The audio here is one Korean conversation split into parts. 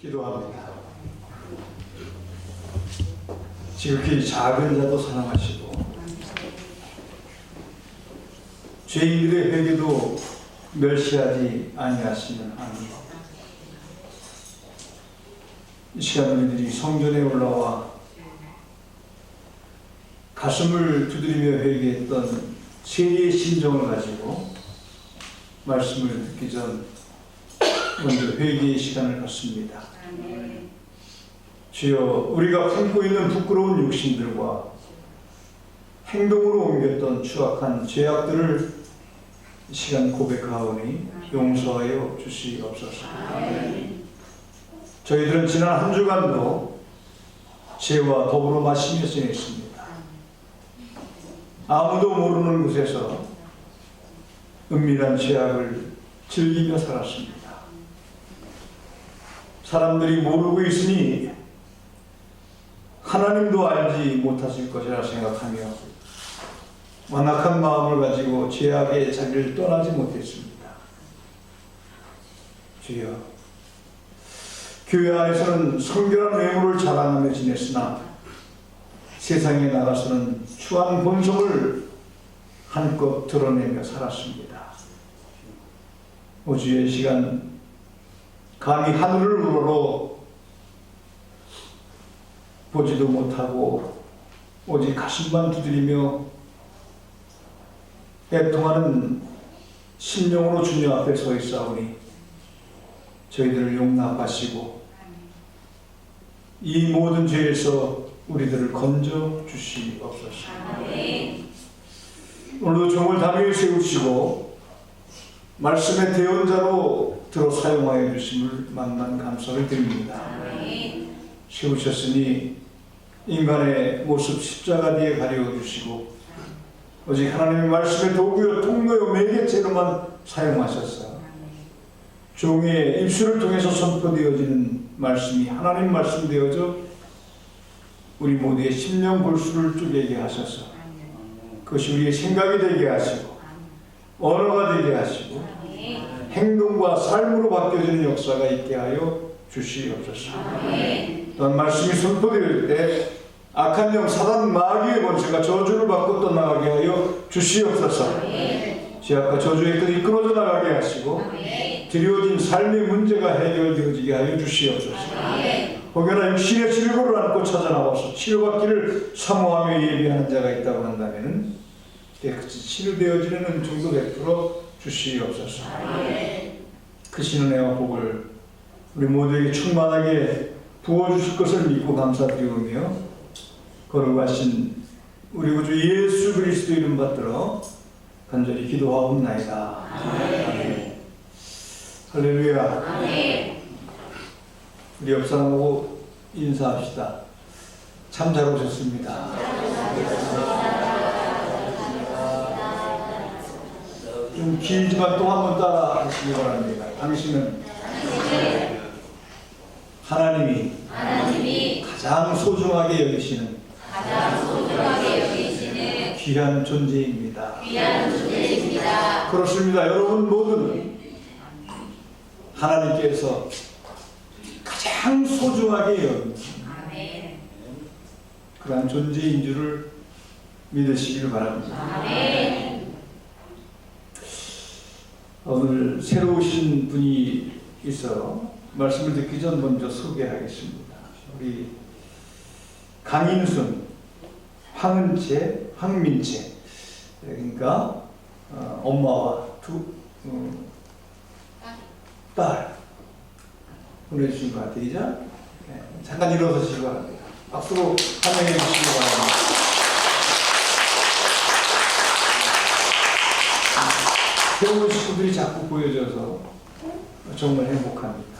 기도합니다. 지극히 작은 자도 사랑하시고 죄인들의 회개도 멸시하지 아니하시는 하나님, 이 시간 우리들이 성전에 올라와 가슴을 두드리며 회개했던 세리의 심정을 가지고 말씀을 듣기 전 먼저 회개의 시간을 갖습니다. 주여, 우리가 품고 있는 부끄러운 욕심들과 행동으로 옮겼던 추악한 죄악들을 이 시간 고백하오니 용서하여 주시옵소서. 저희들은 지난 한 주간도 죄와 더불어 마시며 지냈습니다. 아무도 모르는 곳에서 은밀한 죄악을 즐기며 살았습니다. 사람들이 모르고 있으니 하나님도 알지 못하실 것이라 생각하며 완악한 마음을 가지고 죄악의 자리를 떠나지 못했습니다. 주여, 교회 안에서는 성결한 외모를 자랑하며 지냈으나 세상에 나가서는 추한 본성을 한껏 드러내며 살았습니다. 오 주의 시간, 감히 하늘을 우러러 보지도 못하고 오직 가슴만 두드리며 애통하는 심령으로 주님 앞에 서 있사오니 저희들을 용납하시고 이 모든 죄에서 우리들을 건져 주시옵소서. 오늘도 종을 담에 세우시고 말씀의 대언자로 들어 사용하여 주심을 만난 감사를 드립니다. 세우셨으니 인간의 모습 십자가 뒤에 가려주시고 오직 하나님의 말씀의 도구요 통로요 매개체로만 사용하셨어. 종의 입술을 통해서 선포되어지는 말씀이 하나님 말씀 되어져 우리 모두의 심령 골수를 쪼개게 하셔서 그것이 우리의 생각이 되게 하시고 언어가 되게 하시고 행동과 삶으로 바뀌어지는 역사가 있게 하여 주시옵소서. 또한 말씀이 선포될 때 악한 영 사단 마귀의 권세가 저주를 받고 떠나가게 하여 주시옵소서. 죄악과 저주의 끈이 끊어져 나가게 하시고 드려진 삶의 문제가 해결되어지게 하여 주시옵소서. 혹여나 육신의 질고를 안고 찾아나와서 치료받기를 사모하며 예비하는 자가 있다고 한다면 깨끗이 치료되어지는 은총도 베풀어 주시옵소서. 크신 은혜와 복을 우리 모두에게 충만하게 부어주실 것을 믿고 감사드리오며 거룩하신 우리 구주 예수 그리스도 이름 받들어 간절히 기도하옵나이다. 아멘. 할렐루야. 아멘. 우리 옆 사람하고 인사합시다. 참 잘 오셨습니다. 좀 길지만 또 한 번 따라 하시기 바랍니다. 당신은 하나님이 가장 소중하게 여기시는 귀한 존재입니다. 그렇습니다. 여러분 모두는 하나님께서 가장 소중하게 여기는 그러한 존재인 줄을 믿으시길 바랍니다. 오늘 새로 오신 분이 있어 말씀을 듣기 전 먼저 소개하겠습니다. 우리 강인순, 황은채, 황민채, 그러니까 엄마와 두 딸 보내주신 것 같아요. 이제 잠깐 일어서시기 바랍니다. 박수로 환영해 주시기 바랍니다. 새로운 식구들이 자꾸 보여져서 정말 행복합니다.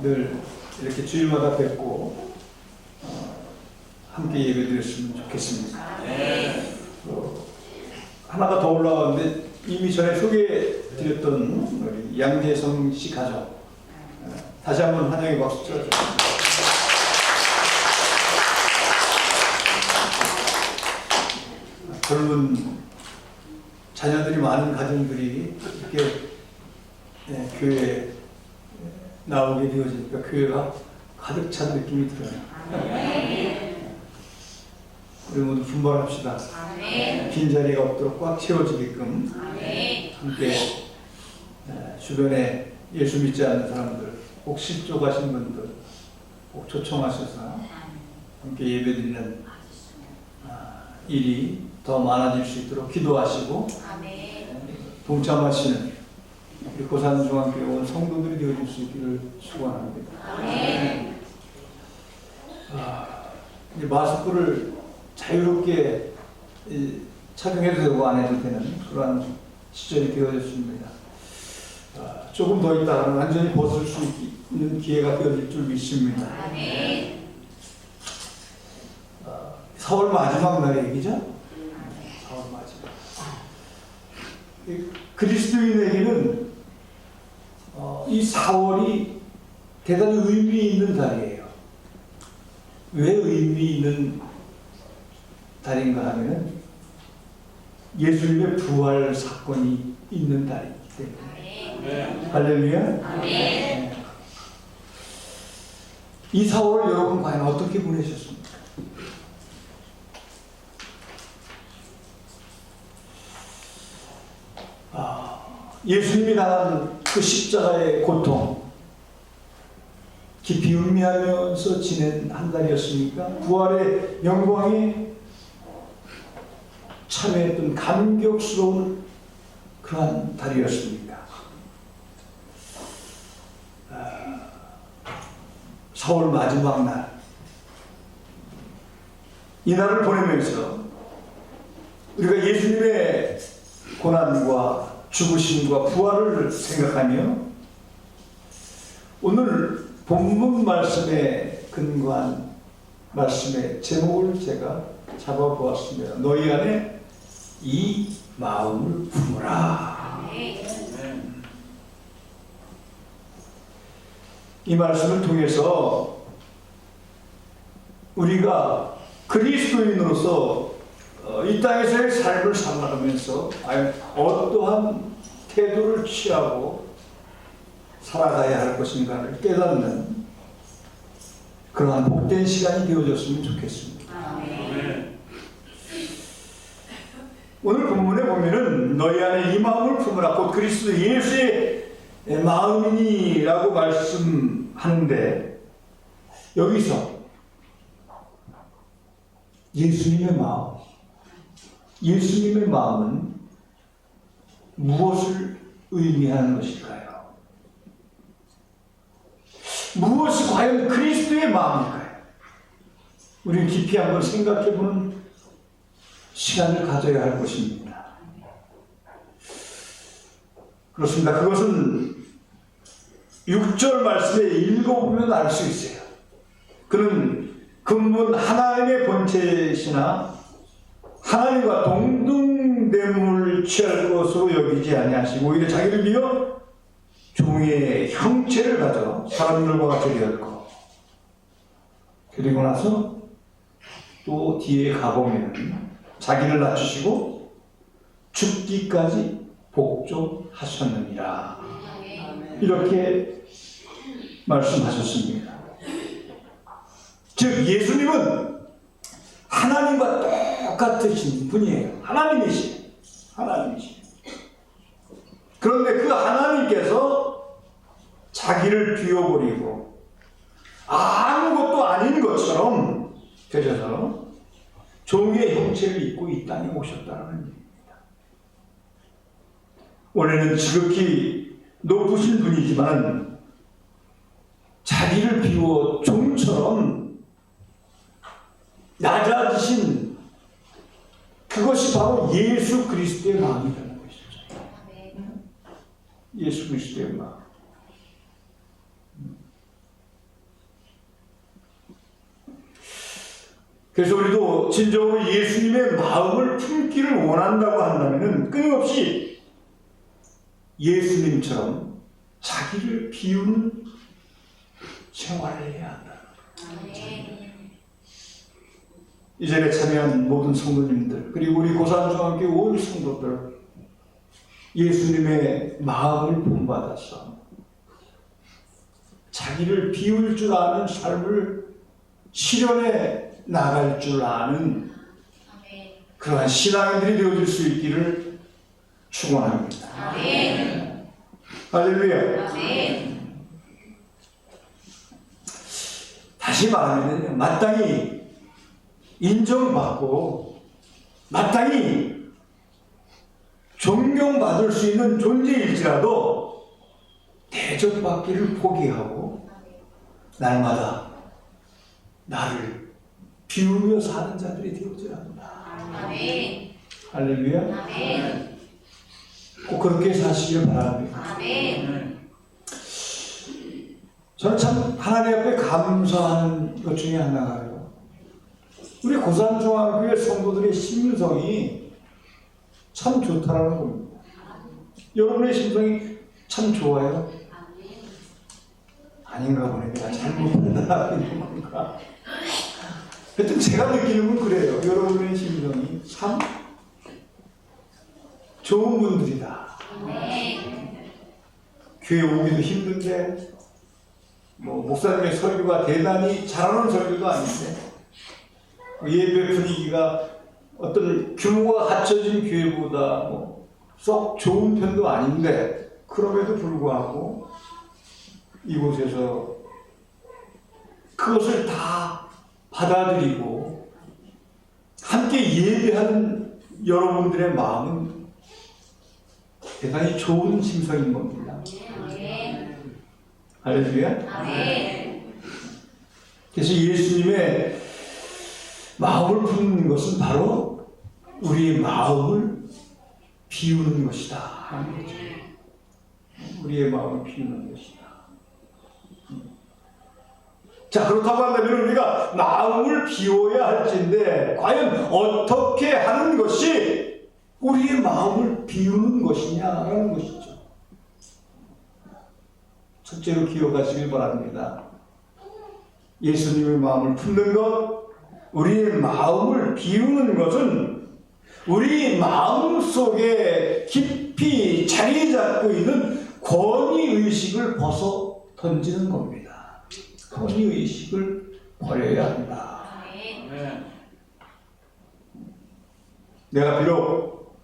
늘 이렇게 주일마다 뵙고 함께 예배드렸으면 좋겠습니다. 하나가 더 올라왔는데 이미 전에 소개해드렸던 우리 양재성 씨 가족 다시 한번 환영의 박수 쳐주십니다. 젊은 자녀들이 많은 가정들이 이렇게 교회에 나오게 되어지니까 교회가 가득 찬 느낌이 들어요. 우리 모두 분발합시다. 빈자리가 없도록 꽉 채워지게끔 함께 주변에 예수 믿지 않는 사람들, 꼭 실족하신 분들 꼭 초청하셔서 함께 예배드리는 일이 더 많아질 수 있도록 기도하시고 동참하시는 우리 고산중앙교회 온 성도들이 되어줄 수 있기를 축원합니다. 이제 마스크를 자유롭게 착용해도 되고 안 해도 되는 그러한 시절이 되어졌습니다. 조금 더 있다가 완전히 벗을 수 있는 기회가 되어질 줄 믿습니다. 4월 마지막 날의 얘기죠? 4월 마지막. 그리스도인에게는 이 4월이 대단히 의미 있는 달이에요. 왜 의미 있는 달인가 하면 예수님의 부활 사건이 있는 달이기 때문에. 할렐루야. 네. 이 4월 여러분 과연 어떻게 보내셨습니까? 예수님이 당한 그 십자가의 고통 깊이 음미하면서 지낸 한 달이었습니까? 부활의 영광에 참여했던 감격스러운 그러한 달이었습니다. 4월 마지막 날, 이 날을 보내면서 우리가 예수님의 고난과 죽으심과 부활을 생각하며 오늘 본문 말씀에 근거한 말씀의 제목을 제가 잡아보았습니다. 너희 안에 이 마음을 품으라. 이 말씀을 통해서 우리가 그리스도인으로서 이 땅에서의 삶을 살아가면서 어떠한 태도를 취하고 살아가야 할 것인가를 깨닫는 그러한 복된 시간이 되어졌으면 좋겠습니다. 오늘 본문에 보면은 너희 안에 이 마음을 품으라 곧 그리스도 예수의 마음이니라고 말씀하는데 여기서 예수님의 마음은 무엇을 의미하는 것일까요? 무엇이 과연 그리스도의 마음일까요? 우리는 깊이 한번 생각해보는 시간을 가져야 할 것입니다. 그렇습니다. 그것은 6절 말씀에 읽어보면 알 수 있어요. 그는 근본 하나님의 본체시나 하나님과 동등됨을 취할 것으로 여기지 아니하시고 오히려 자기를 비워 종의 형체를 가져 사람들과 같이 되었고 그리고 나서 또 뒤에 가보면 자기를 낮추시고 죽기까지 복종하셨느니라 이렇게 말씀하셨습니다. 즉 예수님은 하나님과 똑같으신 분이에요. 하나님이시죠. 그런데 그 하나님께서 자기를 비워버리고 아무것도 아닌 것처럼 되셔서 종의 형체를 입고 이 땅에 오셨다는 얘기입니다. 원래는 지극히 높으신 분이지만 자기를 비워 종처럼 낮아지신 그것이 바로 예수 그리스도의 마음이라는 것이죠. 예수 그리스도의 마음. 그래서 우리도 진정으로 예수님의 마음을 품기를 원한다고 한다면 끊임없이 예수님처럼 자기를 비우는 생활을 해야 한다. 이 자리에 참여한 모든 성도님들 그리고 우리 고산중앙교회 온 성도들 예수님의 마음을 본받아서 자기를 비울 줄 아는 삶을 실현해 나갈 줄 아는 그러한 신앙인들이 되어질 수 있기를 축원합니다. 할렐루야. 다시 말하면 마땅히 인정받고 마땅히 존경받을 수 있는 존재일지라도 대접받기를 포기하고 날마다 나를 비우며 사는 자들이 되어져야 한다. 할렐루야. 꼭 그렇게 사시길 바랍니다. 저는 참 하나님 앞에 감사하는 것 중에 하나가요. 우리 고산중앙교회 성도들의 심성이 참 좋다라는 겁니다. 여러분의 심성이 참 좋아요? 아닌가 보네. 내가 잘못했나 이런 건가. 하여튼 제가 느끼는 건 그래요. 여러분의 심성이 참 좋은 분들이다. 교회 오기도 힘든데 목사님의 설교가 대단히 잘하는 설교도 아닌데 예배 분위기가 어떤 규모가 갖춰진 교회보다 썩 좋은 편도 아닌데 그럼에도 불구하고 이곳에서 그것을 다 받아들이고 함께 예배하는 여러분들의 마음은 대단히 좋은 심성인 겁니다. 할렐루야. 그래서 예수님의 마음을 푸는 것은 바로 우리의 마음을 비우는 것이다 하는 거죠. 우리의 마음을 비우는 것이다. 자, 그렇다고 한다면 우리가 마음을 비워야 할지인데 과연 어떻게 하는 것이 우리의 마음을 비우는 것이냐라는 것이죠. 첫째로 기억하시길 바랍니다. 예수님의 마음을 품는 것, 우리의 마음을 비우는 것은 우리 마음 속에 깊이 자리 잡고 있는 권위의식을 벗어 던지는 겁니다. 권위의식을 버려야 한다. 내가 비록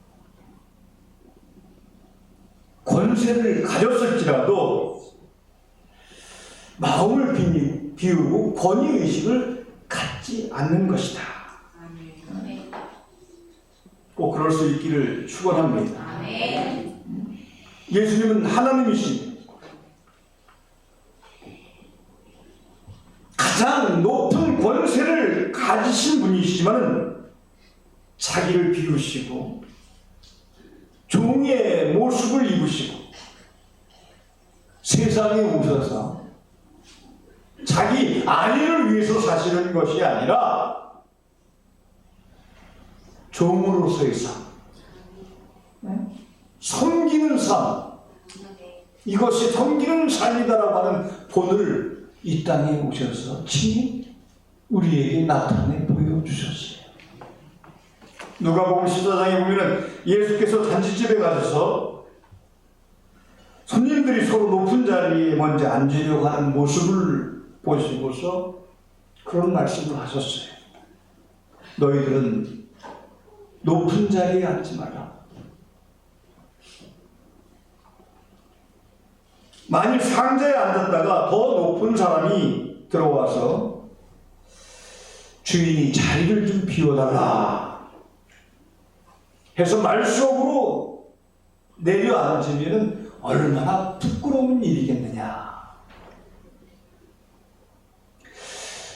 권세를 가졌을지라도 마음을 비우고 권위의식을 갖지 않는 것이다. 꼭 그럴 수 있기를 축원합니다. 예수님은 하나님이십니다. 가장 높은 권세를 가지신 분이시지만 자기를 비우시고 종의 모습을 입으시고 세상에 오셔서 자기 아내를 위해서 사시는 것이 아니라 종으로서의 삶, 섬기는 삶, 이것이 섬기는 삶이다라고 하는 본을 이 땅에 오셔서 친히 우리에게 나타내 보여주셨어요. 누가복음 14장에 보면은 예수께서 잔치집에 가셔서 손님들이 서로 높은 자리에 먼저 앉으려고 하는 모습을 보시고서 그런 말씀을 하셨어요. 너희들은 높은 자리에 앉지 마라. 만일 상자에 앉았다가 더 높은 사람이 들어와서 주인이 자리를 좀 비워달라 해서 말속으로 내려앉으면 얼마나 부끄러운 일이겠느냐.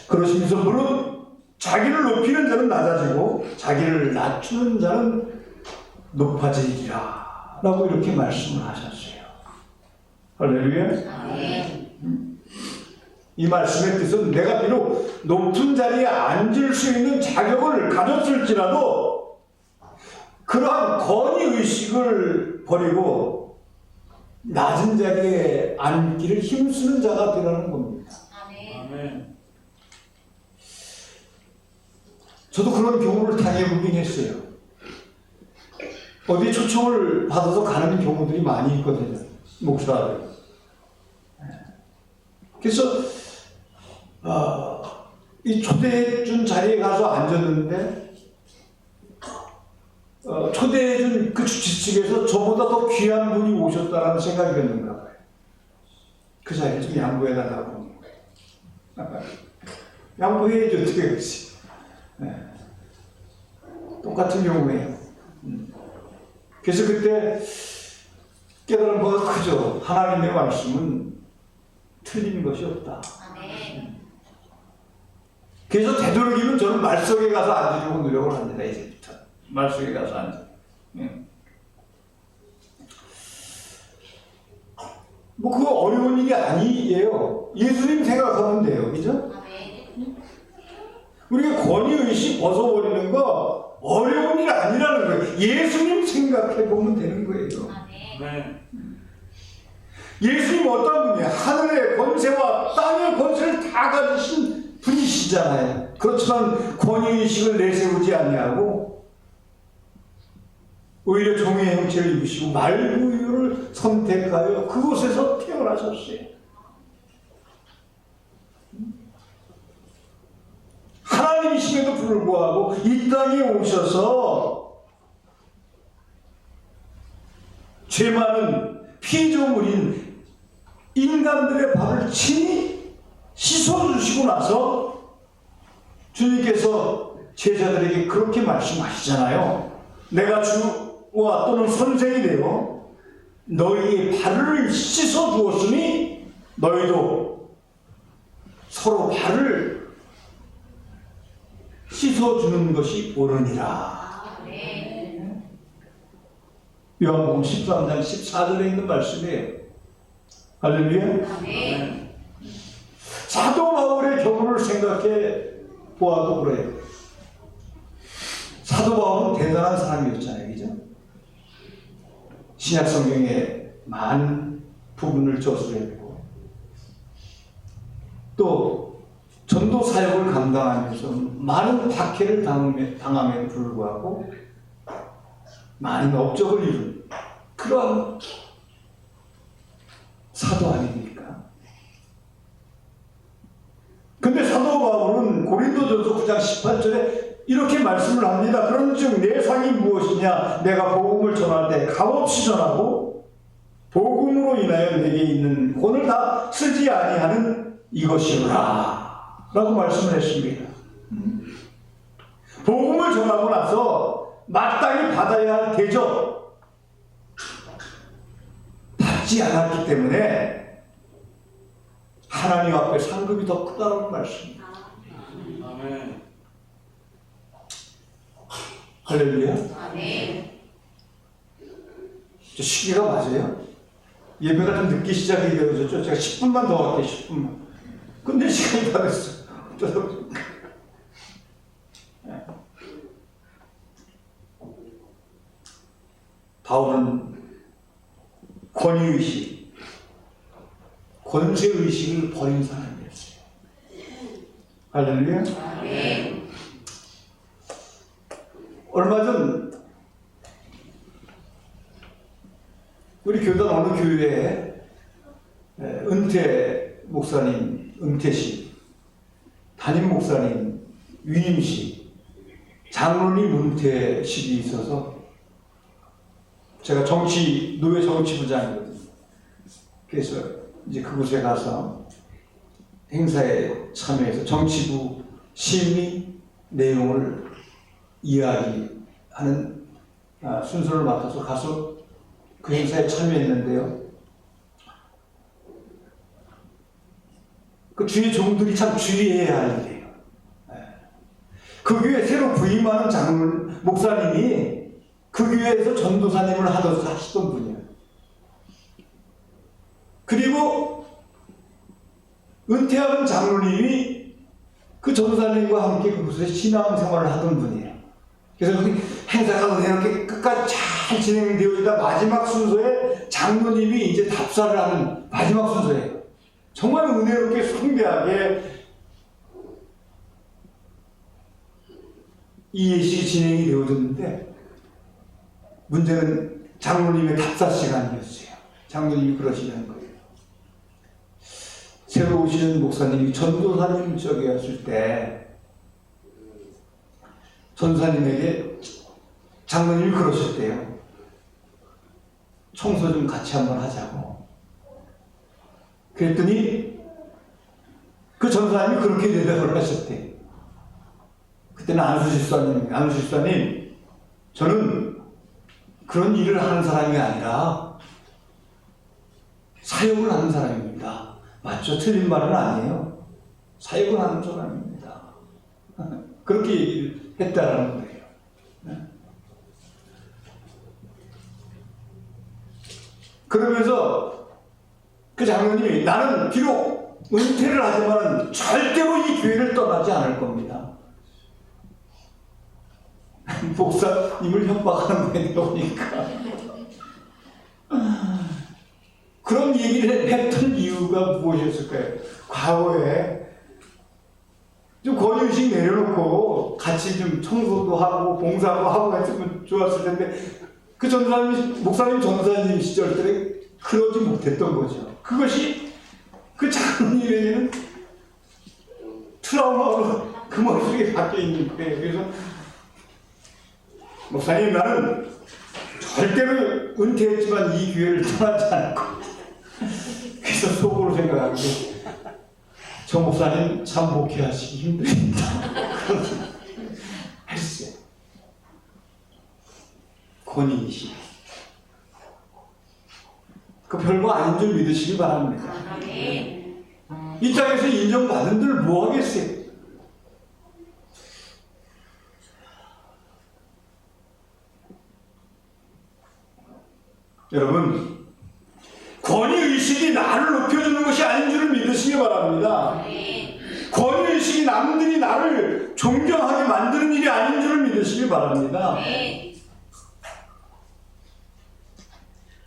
그러시면서 무릇 자기를 높이는 자는 낮아지고 자기를 낮추는 자는 높아지리라 라고 이렇게 말씀을 하셨어요. 할렐루야. 이 말씀의 뜻은 내가 비록 높은 자리에 앉을 수 있는 자격을 가졌을지라도 그러한 권위의식을 버리고 낮은 자리에 앉기를 힘쓰는 자가 되라는 겁니다. 아멘. 저도 그런 경우를 당해보긴 했어요. 어디 초청을 받아서 가는 경우들이 많이 있거든요. 목사들. 그래서 이 초대해준 자리에 가서 앉았는데 초대해준 그 주치 측에서 저보다 더 귀한 분이 오셨다라는 생각이 드는가 봐요. 그 자리를 좀 양보해달라고. 양보해야지 어떻게 그러지. 네. 똑같은 경우에요. 그래서 그때 깨달은 바가 크죠. 하나님의 말씀은 틀린 것이 없다. 그래서 되도록이면 저는 말석에 가서 앉으려고 노력을 합니다. 이제부터 말석에 가서 앉아. 뭐 그거 어려운 일이 아니에요. 예수님 생각하면 돼요, 그죠? 우리가 권위의식 벗어버리는 거 어려운 일 아니라는 거예요. 예수님 생각해 보면 되는 거예요. 예수님 어떤 분이에요? 하늘의 권세와 땅의 권세를 다 가지신 분이시잖아요. 그렇지만 권위의식을 내세우지 아니하고 오히려 종의 형체를 입으시고 말구유를 선택하여 그곳에서 태어나셨어요. 하나님이심에도 불구하고 이 땅에 오셔서 죄 많은 피조물인 인간들의 발을 친히 씻어주시고 나서 주님께서 제자들에게 그렇게 말씀하시잖아요. 내가 주와 또는 선생이 되어 너희의 발을 씻어주었으니 너희도 서로 발을 씻어주는 것이 옳으니라. 요한복음 13장 14절에 있는 말씀이에요. 할렐루야. 사도 바울의 경우를 생각해 보아도 그래요. 사도 바울은 대단한 사람이었잖아요. 그죠? 신약 성경에 많은 부분을 저술했고 또 전도 사역을 감당하면서 많은 박해를 당함에도 불구하고 많은 업적을 이룬 그런 사도 아닙니까? 근데 사도 바울은 고린도전서 9장 18절에 이렇게 말씀을 합니다. 그런즉 내 상이 무엇이냐? 내가 복음을 전할 때 값없이 전하고 복음으로 인하여 내게 있는 권을 다 쓰지 아니하는 이것이로라 라고 말씀을 했습니다. 복음을 전하고 나서 마땅히 받아야 할 대접 받지 않았기 때문에 하나님 앞에 상급이 더 크다는 말씀입니다. 아멘. 할렐루야. 아멘. 저 시기가 맞아요? 예배가 좀 늦게 시작이 되어졌죠? 제가 10분만 더 할게요. 10분만. 근데 시간이 다 됐어. 바울은 권위의식, 권세의식을 버린 사람이었어요. 할렐루야. 아멘. 얼마 전 우리 교단 어느 교회에 은퇴 목사님, 은퇴식, 담임 목사님, 위임식, 장로님 은퇴식이 있어서 제가 노회 정치부장이거든요. 그래서 이제 그곳에 가서 행사에 참여해서 정치부 심의 내용을 이야기하는 순서를 맡아서 가서 그 행사에 참여했는데요. 그 주의 종들이 참 주의해야 할 일이에요. 그 교회 새로 부임하는 장로 목사님이 그 교회에서 전도사님을 하시던 분이에요. 그리고 은퇴하는 장로님이 그 전도사님과 함께 그곳에 신앙생활을 하던 분이에요. 그래서 그 행사가 이렇게 끝까지 잘 진행되어지다 마지막 순서에 장로님이 이제 답사를 하는 마지막 순서예요. 정말 은혜롭게 성대하게 이 예식이 진행이 되어졌는데 문제는 장로님의 답사 시간이었어요. 장로님이 그러시는 거예요. 새로 오시는 목사님이 전도사님 쪽이었을 때 전도사님에게 장로님이 그러셨대요. 청소 좀 같이 한번 하자고. 그랬더니 그 전도사님이 그렇게 대답을 하셨대요. 그때는 안수 집사님, 저는 그런 일을 하는 사람이 아니라 사역을 하는 사람입니다. 맞죠? 틀린 말은 아니에요. 사역을 하는 사람입니다. 그렇게 얘기를 했다라는 거예요. 그러면서 그 장로님이 나는 비록 은퇴를 하지만 절대로 이 교회를 떠나지 않을 겁니다. 목사님을 협박하는 거에 보니까 그런 얘기를 했던 이유가 무엇이었을까요? 과거에 좀 권위의식 내려놓고 같이 좀 청소도 하고 봉사도 하고 했으면 좋았을 텐데 그 전도사님, 목사님 전도사님 시절 때 그러지 못했던 거죠. 그것이 그 장로님에게는 트라우마로 그 머릿속에 박혀 있는 거예요. 그래서 목사님, 나는 절대로 은퇴했지만 이 교회를 떠나지 않을 겁니다. 그래서 속으로 생각하고 저 목사님 참 목회하시기 힘듭니다. 했어요. 권위이시. 그 별거 아닌 줄 믿으시기 바랍니다. 이 땅에서 인정받은들 뭐 하겠어요? 여러분, 권위의식이 나를 높여주는 것이 아닌 줄을 믿으시기 바랍니다. 권위의식이 남들이 나를 존경하게 만드는 일이 아닌 줄을 믿으시기 바랍니다.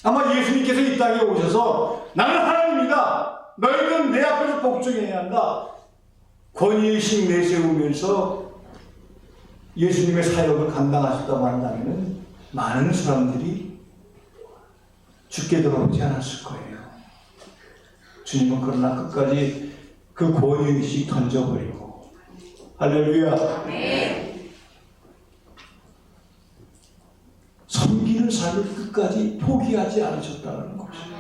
아마 예수님께서 이 땅에 오셔서 나는 하나님이다. 너희는 내 앞에서 복종해야 한다. 권위의식 내세우면서 예수님의 사역을 감당하셨다고 한다면 많은 사람들이 죽게 돌아오지 않았을 거예요. 주님은 그러나 끝까지 그 권위의식 던져버리고 할렐루야. 섬기는 삶을 끝까지 포기하지 않으셨다는 것입니다.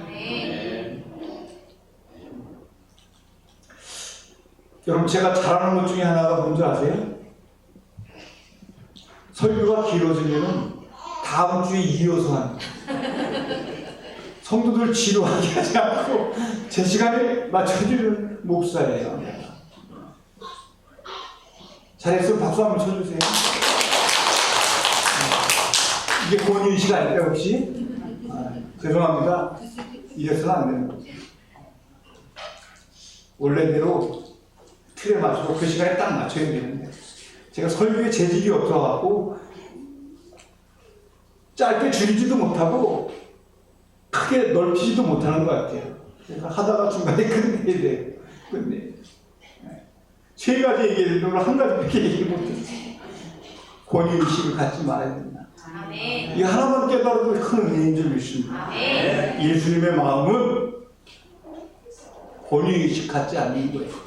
여러분, 제가 잘하는 것 중에 하나가 뭔지 아세요? 설교가 길어지면 다음 주에 이어서 하는 거예요. 성도들 지루하게 하지 않고 제 시간에 맞춰주는 목사예요. 잘했으면 박수 한번 쳐주세요. 이게 권위의식 아닐까요, 혹시? 죄송합니다. 이래서는 안 되는 거죠. 원래대로 틀에 맞추고 그 시간에 딱 맞춰야 되는데 제가 설교에 재질이 없어갖고 짧게 줄이지도 못하고 크게 넓히지도 못하는 것 같아요. 그래서 하다가 중간에 끝내야 돼요. 세 가지 얘기했는데 오늘 한 가지밖에 얘기 못했어요. 권위의식을 갖지 말아야 된다. 이 하나만 깨달아도 큰 은혜인 줄 믿습니다. 예수님의 마음은 권위의식 갖지 않는 거예요.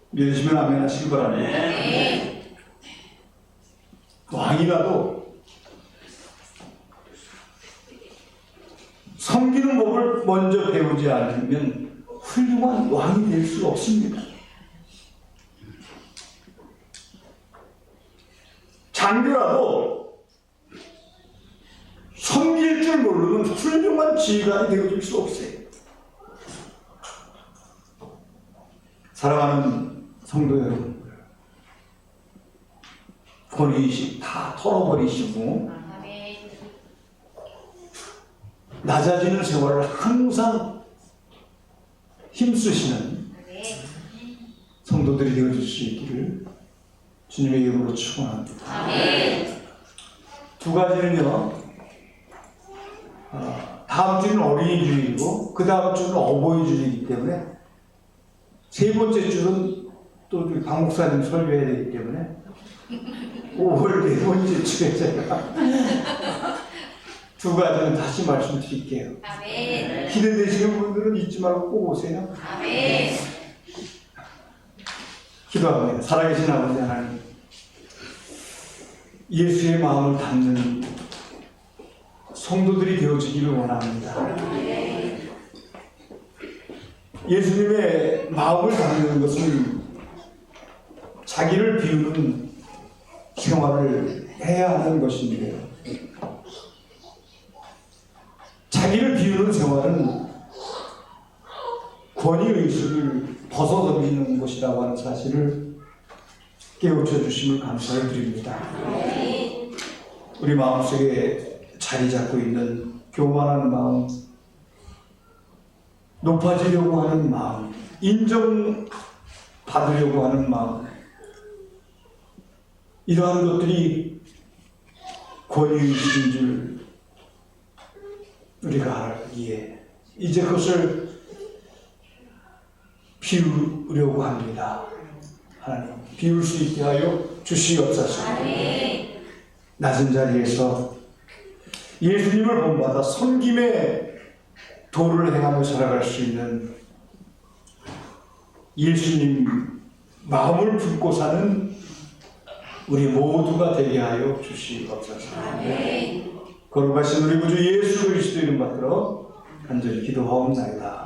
믿으시면 아멘 하시기 바랍니다. 왕이라도 섬기는 법을 먼저 배우지 않으면 훌륭한 왕이 될 수 없습니다. 장교라도 섬길 줄 모르면 훌륭한 지휘관이 되어줄 수 없어요. 사랑하는 성도 여러분들, 권위의식 다 털어버리시고 낮아지는 세월을 항상 힘쓰시는 성도들이 되어줄 수 있기를 주님의 이름으로 축원합니다. 두 가지는요, 다음 주는 어린이 주일이고 그 다음 주는 어버이 주일이기 때문에 세 번째 주는 또 박 목사님 설교해야 되기 때문에 5월 네 번째 주에 제가 두 가지는 다시 말씀드릴게요. 아멘. 기대되시는 분들은 잊지 말고 꼭 오세요. 아멘. 기도합니다. 살아계신 아버지 하나님, 예수의 마음을 담는 성도들이 되어지기를 원합니다. 예수님의 마음을 담는 것은 자기를 비우는 생활을 해야 하는 것인데요. 자기를 비우는 생활은 권위의식을 벗어던지는 것이라고 하는 사실을 깨우쳐 주심을 감사를 드립니다. 우리 마음속에 자리 잡고 있는 교만한 마음, 높아지려고 하는 마음, 인정받으려고 하는 마음, 이러한 것들이 권위의식인 줄 우리가 알기에 이제 그것을 비우려고 합니다. 하나님, 비울 수 있게 하여 주시옵소서. 낮은 자리에서 예수님을 본받아 섬김의 도를 행하며 살아갈 수 있는 예수님 마음을 품고 사는 우리 모두가 되게 하여 주시옵소서. 거룩하신 우리 구주 예수 그리스도 이름 받들어 간절히 기도하옵나이다.